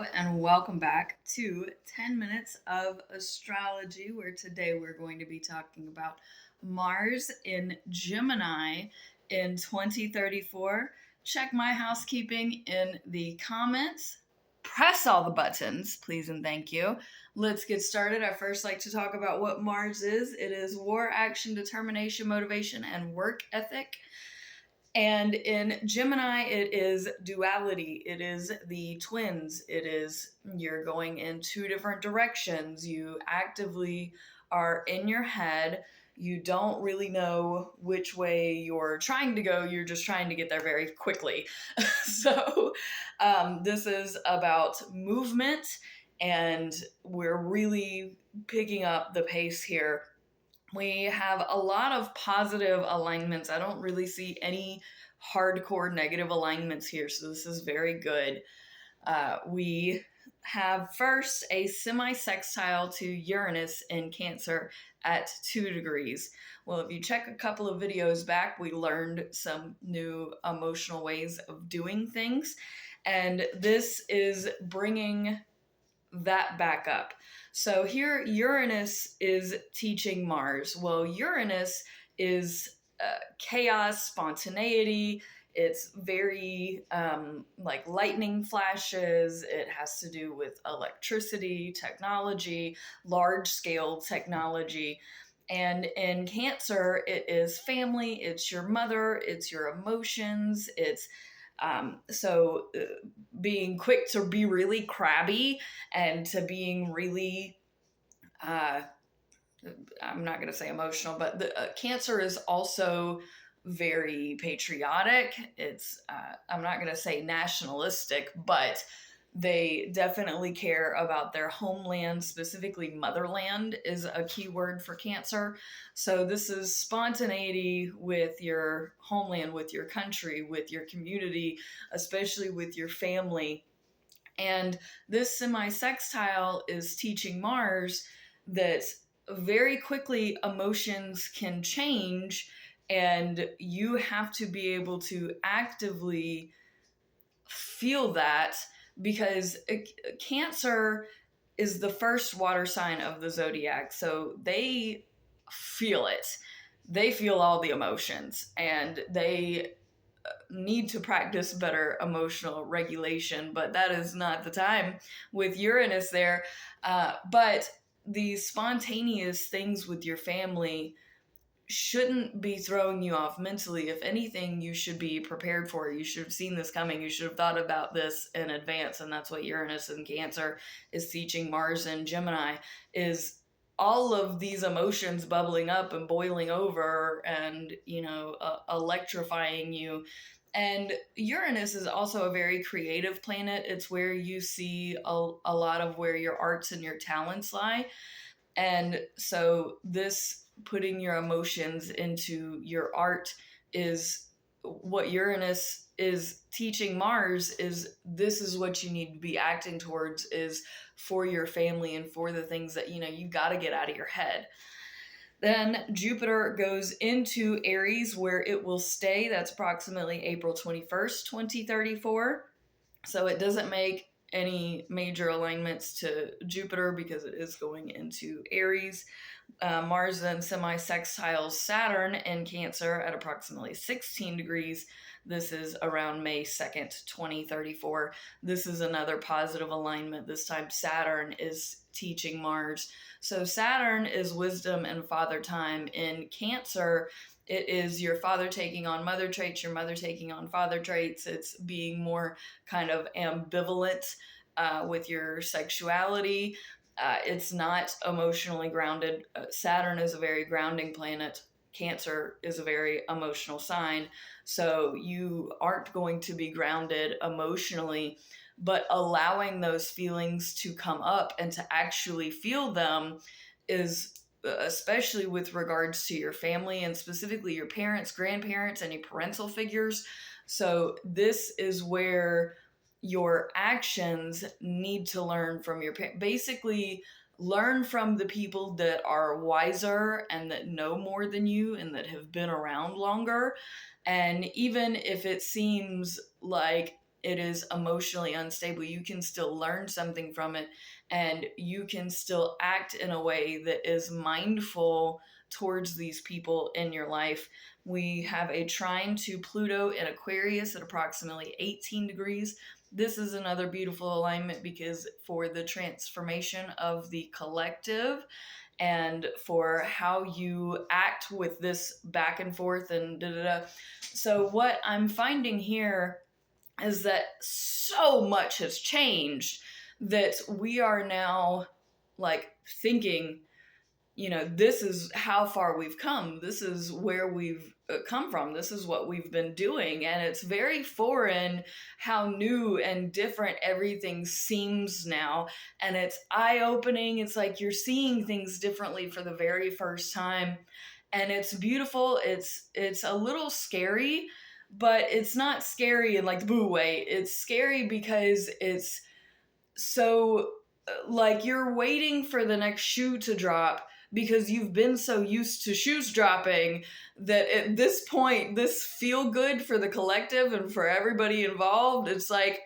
And welcome back to 10 Minutes of Astrology, where today we're going to be talking about Mars in Gemini in 2034. Check my housekeeping in the comments. Press all the buttons, please and thank you. Let's get started. I first like to talk about what Mars is. It is war, action, determination, motivation, and work ethic. And in Gemini, it is duality. It is the twins. It is you're going in two different directions. You actively are in your head. You don't really know which way you're trying to go. You're just trying to get there very quickly. This is about movement, and we're really picking up the pace here. We have a lot of positive alignments. I don't really see any hardcore negative alignments here, so this is very good. We have first a semi-sextile to Uranus in Cancer at 2 degrees. Well, if you check a couple of videos back, we learned some new emotional ways of doing things, and this is bringing that back up. So here Uranus is teaching Mars. Well, Uranus is chaos, spontaneity. It's very like lightning flashes. It has to do with electricity, technology, large scale technology. And in Cancer, it is family, it's your mother, it's your emotions, it's being quick to be really crabby and to being really, I'm not going to say emotional, but the Cancer is also very patriotic. It's, I'm not going to say nationalistic, but they definitely care about their homeland, specifically motherland is a key word for Cancer. So this is spontaneity with your homeland, with your country, with your community, especially with your family. And this semi-sextile is teaching Mars that very quickly emotions can change, and you have to be able to actively feel that, because Cancer is the first water sign of the zodiac, so they feel it. They feel all the emotions, and they need to practice better emotional regulation, but that is not the time with Uranus there. But these spontaneous things with your family shouldn't be throwing you off mentally. If anything, you should be prepared for it. You should have seen this coming. You should have thought about this in advance. And that's what Uranus in Cancer is teaching Mars in Gemini, is all of these emotions bubbling up and boiling over and, electrifying you. And Uranus is also a very creative planet. It's where you see a lot of where your arts and your talents lie. And so this putting your emotions into your art is what Uranus is teaching Mars, is this is what you need to be acting towards, is for your family and for the things that you got to get out of your head. Then Jupiter goes into Aries, where it will stay. That's approximately April 21st, 2034. So it doesn't make any major alignments to Jupiter because it is going into Aries. Mars then semi-sextiles Saturn in Cancer at approximately 16 degrees. This is around May 2nd, 2034. This is another positive alignment. This time Saturn is teaching Mars. So Saturn is wisdom and father time. In Cancer, it is your father taking on mother traits, your mother taking on father traits. It's being more kind of ambivalent with your sexuality. It's not emotionally grounded. Saturn is a very grounding planet. Cancer is a very emotional sign. So you aren't going to be grounded emotionally, but allowing those feelings to come up and to actually feel them is, especially with regards to your family and specifically your parents, grandparents, any parental figures. So this is where your actions need to learn from your parents. Basically, learn from the people that are wiser and that know more than you and that have been around longer. And even if it seems like it is emotionally unstable, you can still learn something from it, and you can still act in a way that is mindful towards these people in your life. We have a trine to Pluto in Aquarius at approximately 18 degrees. This is another beautiful alignment because for the transformation of the collective and for how you act with this back and forth and da da da. So, what I'm finding here is that so much has changed that we are now like thinking, this is how far we've come. This is where we've come from. This is what we've been doing. And it's very foreign how new and different everything seems now. And it's eye opening. It's like you're seeing things differently for the very first time. And it's beautiful. It's a little scary, but it's not scary in like the boo way. It's scary because it's so like you're waiting for the next shoe to drop because you've been so used to shoes dropping that at this point, this feel good for the collective and for everybody involved, it's like,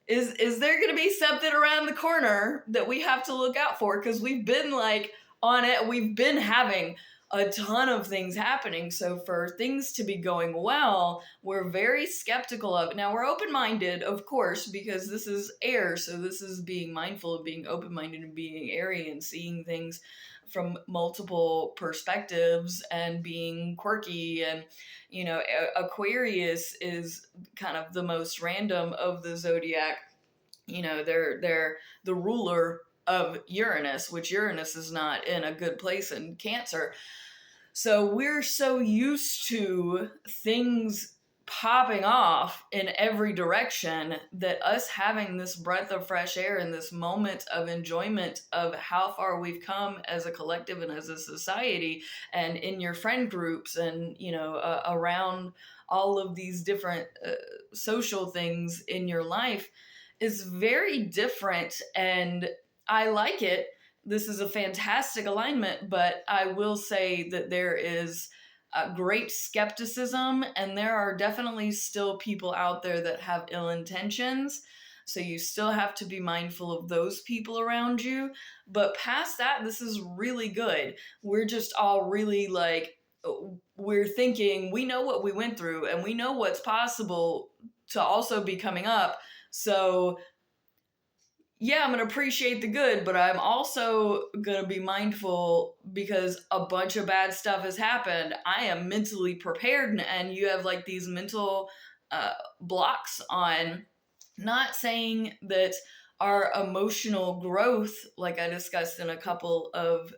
is there going to be something around the corner that we have to look out for? Because we've been like on it, we've been having a ton of things happening. So for things to be going well, we're very skeptical of it. Now we're open-minded, of course, because this is air. So this is being mindful of being open-minded and being airy and seeing things from multiple perspectives and being quirky. And, Aquarius is kind of the most random of the zodiac. They're the ruler of Uranus, which Uranus is not in a good place in Cancer. So we're so used to things popping off in every direction that us having this breath of fresh air and this moment of enjoyment of how far we've come as a collective and as a society and in your friend groups and, around all of these different social things in your life is very different, and I like it. This is a fantastic alignment, but I will say that there is great skepticism, and there are definitely still people out there that have ill intentions. So you still have to be mindful of those people around you. But past that, this is really good. We're just all really like, we're thinking we know what we went through and we know what's possible to also be coming up. So yeah, I'm going to appreciate the good, but I'm also going to be mindful because a bunch of bad stuff has happened. I am mentally prepared, and you have like these mental blocks on. Not saying that our emotional growth, like I discussed in a couple of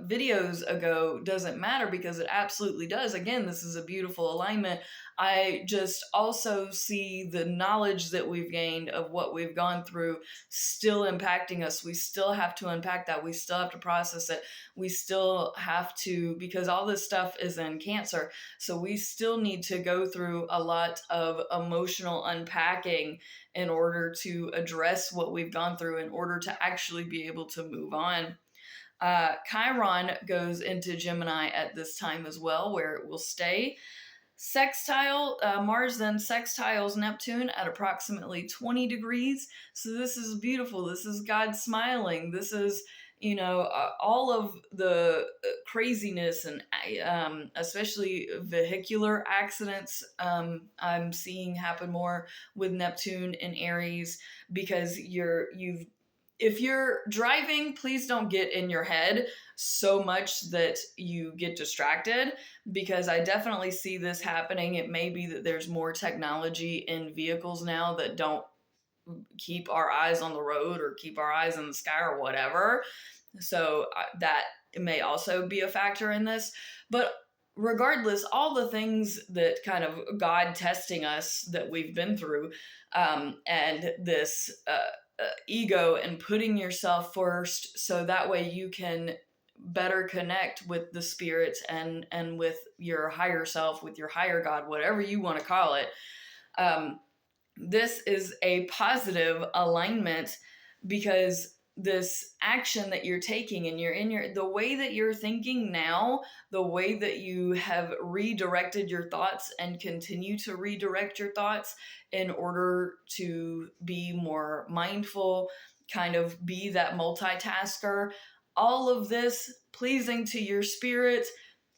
videos ago, doesn't matter, because it absolutely does. Again, this is a beautiful alignment. I just also see the knowledge that we've gained of what we've gone through still impacting us. We still have to unpack that. We still have to process it. We still have to, because all this stuff is in Cancer. So we still need to go through a lot of emotional unpacking in order to address what we've gone through, in order to actually be able to move on. Chiron goes into Gemini at this time as well, where it will stay. Mars then sextiles Neptune at approximately 20 degrees. So this is beautiful. This is God smiling. This is, all of the craziness and especially vehicular accidents I'm seeing happen more with Neptune in Aries, because if you're driving, please don't get in your head so much that you get distracted, because I definitely see this happening. It may be that there's more technology in vehicles now that don't keep our eyes on the road or keep our eyes in the sky or whatever. So that may also be a factor in this. But regardless, all the things that kind of God testing us that we've been through, and this ego and putting yourself first, so that way you can better connect with the spirits and with your higher self, with your higher God, whatever you want to call it. This is a positive alignment because this action that you're taking, and you're in the way that you're thinking now, the way that you have redirected your thoughts and continue to redirect your thoughts in order to be more mindful, kind of be that multitasker, all of this pleasing to your spirit,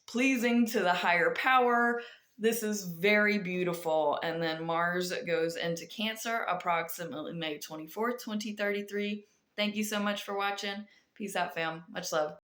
pleasing to the higher power. This is very beautiful. And then Mars goes into Cancer approximately May 24th, 2033. Thank you so much for watching. Peace out, fam. Much love.